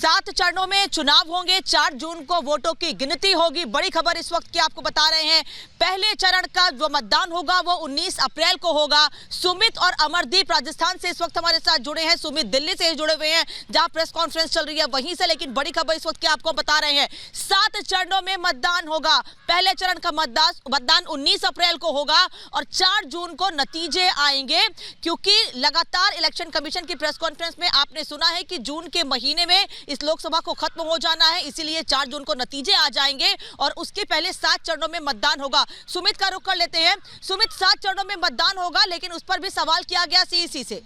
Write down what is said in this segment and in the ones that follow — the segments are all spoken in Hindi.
7 चरणों में चुनाव होंगे। 4 जून को वोटों की गिनती होगी। बड़ी खबर इस वक्त की आपको बता रहे हैं। पहले चरण का जो मतदान होगा वो 19 अप्रैल को होगा। सुमित और अमरदीप राजस्थान से इस वक्त हमारे साथ जुड़े हैं। सुमित दिल्ली से जुड़े हुए हैं जहां प्रेस कॉन्फ्रेंस चल रही है वहीं से, लेकिन बड़ी खबर इस वक्त की आपको बता रहे हैं। 7 चरणों में मतदान होगा। पहले चरण का मतदान 19 अप्रैल को होगा और 4 जून को नतीजे आएंगे, क्योंकि लगातार इलेक्शन कमीशन की प्रेस कॉन्फ्रेंस में आपने सुना है कि जून के महीने में इस लोकसभा को खत्म हो जाना है, इसीलिए 4 जून को नतीजे आ जाएंगे और उसके पहले 7 चरणों में मतदान होगा। सुमित का रुख कर लेते हैं। सुमित, 7 चरणों में मतदान होगा, लेकिन उस पर भी सवाल किया गया सीईसी से।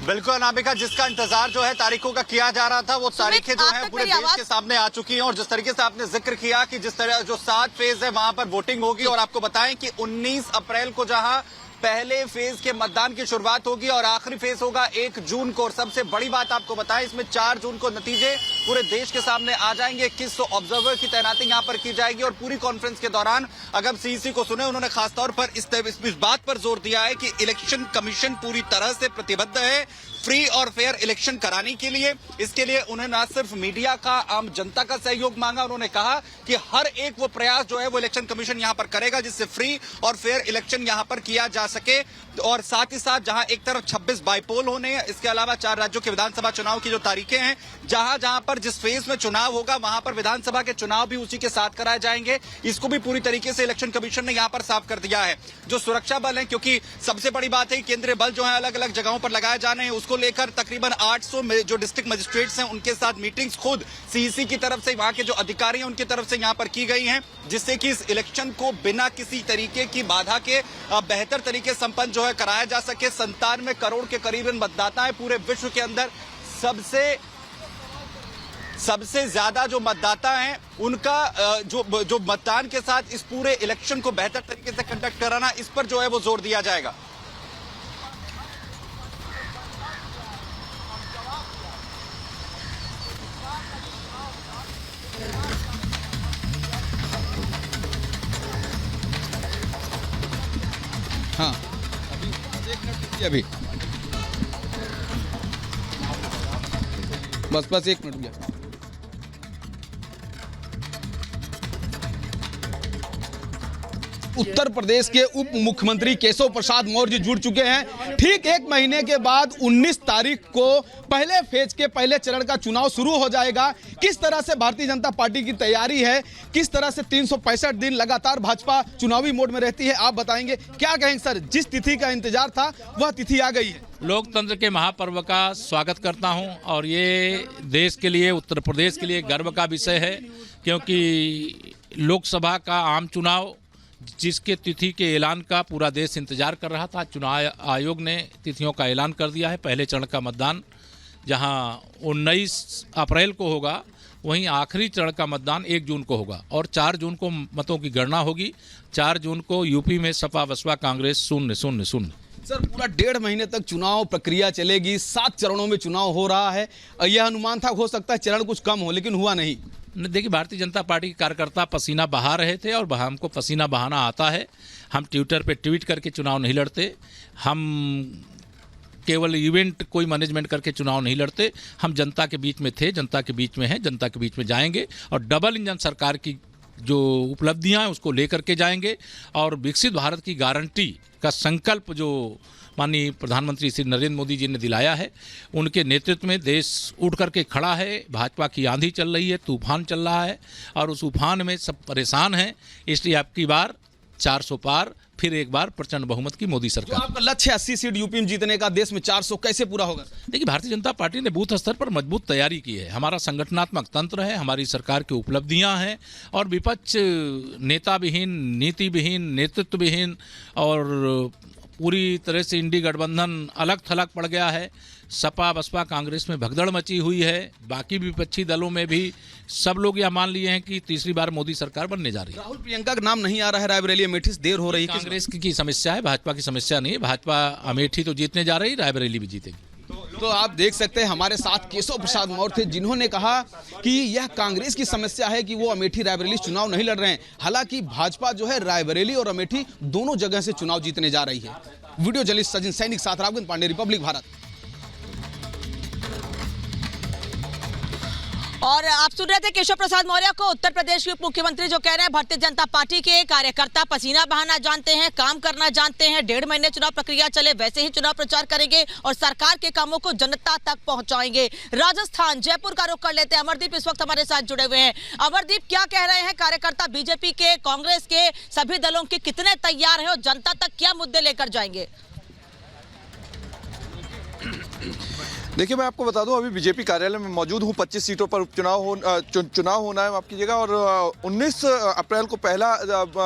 बिल्कुल अनामिका, जिसका इंतजार जो है तारीखों का किया जा रहा था वो तारीखें जो है पूरे देश के सामने आ चुकी हैं। और जिस तरीके से आपने जिक्र किया कि जिस तरह जो 7 फेज है वहां पर वोटिंग होगी, और आपको बताएं कि 19 अप्रैल को जहां पहले फेज के मतदान की शुरुआत होगी और आखिरी फेज होगा 1 जून को। और सबसे बड़ी बात आपको बताएं, इसमें 4 जून को नतीजे पूरे देश के सामने आ जाएंगे। 2100 ऑब्जर्वर की तैनाती यहां पर की जाएगी। और पूरी कॉन्फ्रेंस के दौरान अगर सीईसी को सुने, उन्होंने खासतौर पर इस बात पर जोर दिया है कि इलेक्शन कमीशन पूरी तरह से प्रतिबद्ध है फ्री और फेयर इलेक्शन कराने के लिए। इसके लिए उन्हें न सिर्फ मीडिया का, आम जनता का सहयोग मांगा, उन्होंने कहा कि हर एक वो प्रयास जो है वो इलेक्शन कमीशन यहां पर करेगा जिससे फ्री और फेयर इलेक्शन यहां पर किया जा सके। और साथ ही साथ जहां एक तरफ 26 बाईपोल होने हैं, इसके अलावा 4 राज्यों के विधानसभा चुनाव की जो तारीखें हैं, जहां जहां पर जिस फेज में चुनाव होगा वहां पर विधानसभा के चुनाव भी उसी के साथ कराए जाएंगे। इसको भी पूरी तरीके से इलेक्शन कमीशन ने यहां पर साफ कर दिया है। जो सुरक्षा बल है, क्योंकि सबसे बड़ी बात है केंद्रीय बल जो है अलग अलग जगहों पर लगाए जाने हैं, उसको लेकर तकरीबन 800 जो डिस्ट्रिक्ट मजिस्ट्रेट्स हैं उनके साथ मीटिंग्स खुद सीईसी की तरफ से, वहां के जो अधिकारी हैं उनकी तरफ से यहां पर की गई हैं, जिससे कि इस इलेक्शन को बिना किसी तरीके की बाधा के बेहतर तरीके संपन्न जो है कराया जा सके। 97 करोड़ के करीबन मतदाता है पूरे विश्व के अंदर। सबसे ज्यादा जो मतदाता हैं उनका जो मतदान के साथ इस पूरे इलेक्शन को बेहतर तरीके से कंडक्ट कराना, इस पर जो है वो जोर दिया जाएगा। हाँ, अभी बस 1 मिनट गया। उत्तर प्रदेश के उप मुख्यमंत्री केशव प्रसाद मौर्य जुड़ चुके हैं। ठीक 1 महीने के बाद 19 तारीख को पहले फेज के पहले चरण का चुनाव शुरू हो जाएगा। किस तरह से भारतीय जनता पार्टी की तैयारी है, किस तरह से 365 दिन लगातार भाजपा चुनावी मोड में रहती है, आप बताएंगे। क्या कहेंगे सर, जिस तिथि का इंतजार था वह तिथि आ गई है। लोकतंत्र के महापर्व का स्वागत करता हूं और ये देश के लिए, उत्तर प्रदेश के लिए गर्व का विषय है, क्योंकि लोकसभा का आम चुनाव जिसके तिथि के ऐलान का पूरा देश इंतजार कर रहा था, चुनाव आयोग ने तिथियों का ऐलान कर दिया है। पहले चरण का मतदान जहां 19 अप्रैल को होगा, वहीं आखिरी चरण का मतदान 1 जून को होगा और 4 जून को मतों की गणना होगी। 4 जून को यूपी में सपा बसपा कांग्रेस 0-0-0। सर, पूरा 1.5 महीने तक चुनाव प्रक्रिया चलेगी। 7 चरणों में चुनाव हो रहा है। यह अनुमान था हो सकता है चरण कुछ कम हो, लेकिन हुआ नहीं। देखिए, भारतीय जनता पार्टी के कार्यकर्ता पसीना बहा रहे थे और हमको पसीना बहाना आता है। हम ट्विटर पे ट्वीट करके चुनाव नहीं लड़ते, हम केवल इवेंट कोई मैनेजमेंट करके चुनाव नहीं लड़ते। हम जनता के बीच में थे, जनता के बीच में हैं, जनता के बीच में जाएंगे और डबल इंजन सरकार की जो उपलब्धियां हैं उसको लेकर के जाएंगे। और विकसित भारत की गारंटी का संकल्प जो माननीय प्रधानमंत्री श्री नरेंद्र मोदी जी ने दिलाया है, उनके नेतृत्व में देश उठ करके खड़ा है। भाजपा की आंधी चल रही है, तूफान चल रहा है और उस तूफान में सब परेशान हैं। इसलिए अब की बार 400 पार, फिर एक बार प्रचंड बहुमत की मोदी सरकार। तो आपका लक्ष्य 80 सीट यूपी में जीतने का, देश में 400 कैसे पूरा होगा? देखिए, भारतीय जनता पार्टी ने बूथ स्तर पर मजबूत तैयारी की है। हमारा संगठनात्मक तंत्र है, हमारी सरकार की उपलब्धियां हैं और विपक्ष नेता विहीन, नीति विहीन, नेतृत्व विहीन और पूरी तरह से इंडी गठबंधन अलग थलग पड़ गया है। सपा बसपा कांग्रेस में भगदड़ मची हुई है। बाकी विपक्षी दलों में भी सब लोग यह मान लिए हैं कि तीसरी बार मोदी सरकार बनने जा रही है। राहुल प्रियंका का नाम नहीं आ रहा है रायबरेली अमेठी से, देर हो रही है। कांग्रेस की समस्या है, भाजपा की समस्या नहीं है। भाजपा अमेठी तो जीतने जा रही है, रायबरेली भी जीतेगी। तो तो आप देख सकते हैं हमारे साथ केशव प्रसाद मौर्य थे, जिन्होंने कहा कि यह कांग्रेस की समस्या है कि वो अमेठी रायबरेली चुनाव नहीं लड़ रहे हैं। हालांकि भाजपा जो है रायबरेली और अमेठी दोनों जगह से चुनाव जीतने जा रही है। वीडियो जर्नलिस्ट सचिन सैनिक साथ राघवेंद्र पांडे, रिपब्लिक भारत। और आप सुन रहे थे केशव प्रसाद मौर्य को। उत्तर प्रदेश के उप मुख्यमंत्री जो कह रहे हैं भारतीय जनता पार्टी के कार्यकर्ता पसीना बहाना जानते हैं, काम करना जानते हैं। 1.5 महीने चुनाव प्रक्रिया चले वैसे ही चुनाव प्रचार करेंगे और सरकार के कामों को जनता तक पहुंचाएंगे। राजस्थान जयपुर का रुख कर लेते हैं। अमरदीप इस वक्त हमारे साथ जुड़े हुए हैं। अमरदीप, क्या कह रहे हैं कार्यकर्ता बीजेपी के, कांग्रेस के, सभी दलों के कितने तैयार हैं और जनता तक क्या मुद्दे लेकर जाएंगे? देखिए, मैं आपको बता दूं, अभी बीजेपी कार्यालय में मौजूद हूं। 25 सीटों पर चुनाव होना है, माफ कीजिएगा, और 19 अप्रैल को पहला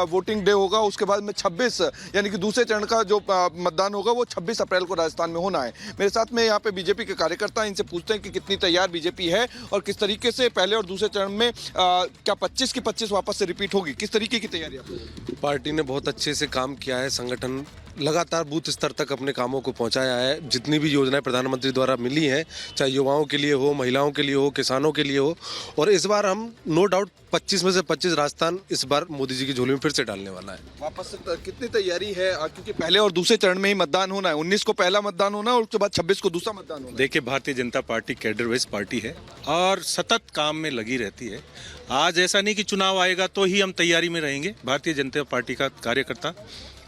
वोटिंग डे होगा। उसके बाद में 26 यानी कि दूसरे चरण का जो मतदान होगा वो 26 अप्रैल को राजस्थान में होना है। मेरे साथ में यहाँ पे बीजेपी के कार्यकर्ता, इनसे पूछते हैं कि कितनी तैयार बीजेपी है और किस तरीके से पहले और दूसरे चरण में क्या 25 की 25 वापस से रिपीट होगी, किस तरीके की तैयारी आपको? पार्टी ने बहुत अच्छे से काम किया है। संगठन लगातार बूथ स्तर तक अपने कामों को पहुंचाया है। जितनी भी योजनाएं प्रधानमंत्री द्वारा मिली हैं, चाहे युवाओं के लिए हो, महिलाओं के लिए हो, किसानों के लिए हो, और इस बार हम नो डाउट 25 में से 25 राजस्थान इस बार मोदी जी की झोली में फिर से डालने वाला है। वापस से कितनी तैयारी है, क्योंकि पहले और दूसरे चरण में ही मतदान होना है। 19 को पहला मतदान होना है और उसके बाद 26 को दूसरा मतदान होना है। देखिए, Bharatiya Janata party cadre based party है और सतत काम में लगी रहती है। आज ऐसा नहीं कि चुनाव आएगा तो ही हम तैयारी में रहेंगे। भारतीय जनता पार्टी का कार्यकर्ता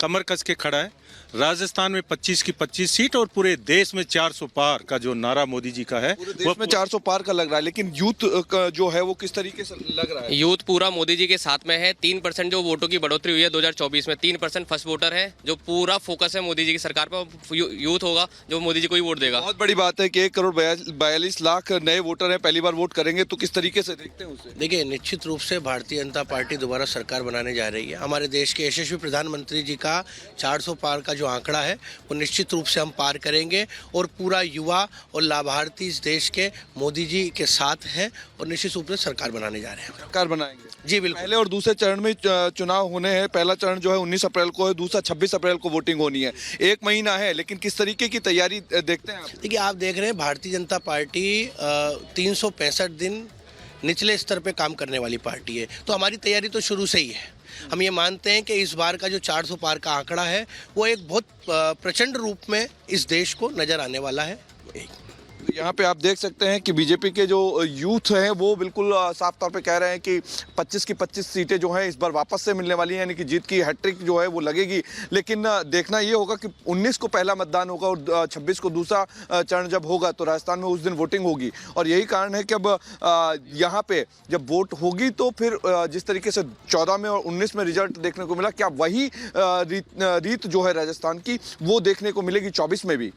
कमर कस के खड़ा है। राजस्थान में 25 की 25 सीट और पूरे देश में 400 पार का जो नारा मोदी जी का है, वो में 400 पार का लग रहा है। लेकिन यूथ का जो है वो किस तरीके से लग रहा है? यूथ पूरा मोदी जी के साथ में है। 3% जो वोटों की बढ़ोतरी हुई है 2024 में, 3% फर्स्ट वोटर है। जो पूरा फोकस है मोदी जी की सरकार पर, यूथ होगा जो मोदी जी को ही वोट देगा। बहुत बड़ी बात है कि 1,42,00,000 नए वोटर हैं, पहली बार वोट करेंगे, तो किस तरीके से देखते हैं उसे? देखिए, निश्चित रूप से भारतीय जनता पार्टी दोबारा सरकार बनाने जा रही है। हमारे देश के यशस्वी प्रधानमंत्री जी का 400 पार का जो आंकड़ा है वो निश्चित रूप से हम पार करेंगे और पूरा युवा और लाभार्थी इस देश के मोदी जी के साथ हैं और निश्चित रूप से सरकार बनाने जा रहे हैं। सरकार बनाएंगे जी बिल्कुल। पहले और दूसरे चरण में चुनाव होने हैं। पहला चरण जो है 19 अप्रैल को है, दूसरा 26 अप्रैल को वोटिंग होनी है। 1 महीना है, लेकिन किस तरीके की तैयारी देखते हैं आप? देखिए, आप देख रहे हैं भारतीय जनता पार्टी 365 दिन निचले स्तर पे काम करने वाली पार्टी है, तो हमारी तैयारी तो शुरू से ही है। हम ये मानते हैं कि इस बार का जो 400 पार का आंकड़ा है वो एक बहुत प्रचंड रूप में इस देश को नजर आने वाला है। यहाँ पे आप देख सकते हैं कि बीजेपी के जो यूथ हैं वो बिल्कुल साफ तौर पे कह रहे हैं कि 25 की 25 सीटें जो हैं इस बार वापस से मिलने वाली हैं, यानी कि जीत की हैट्रिक जो है वो लगेगी। लेकिन देखना ये होगा कि 19 को पहला मतदान होगा और 26 को दूसरा चरण जब होगा तो राजस्थान में उस दिन वोटिंग होगी। और यही कारण है कि अब यहाँ पे जब वोट होगी तो फिर जिस तरीके से 14 में और 19 में रिजल्ट देखने को मिला, क्या वही रीत जो है राजस्थान की वो देखने को मिलेगी 24 में भी?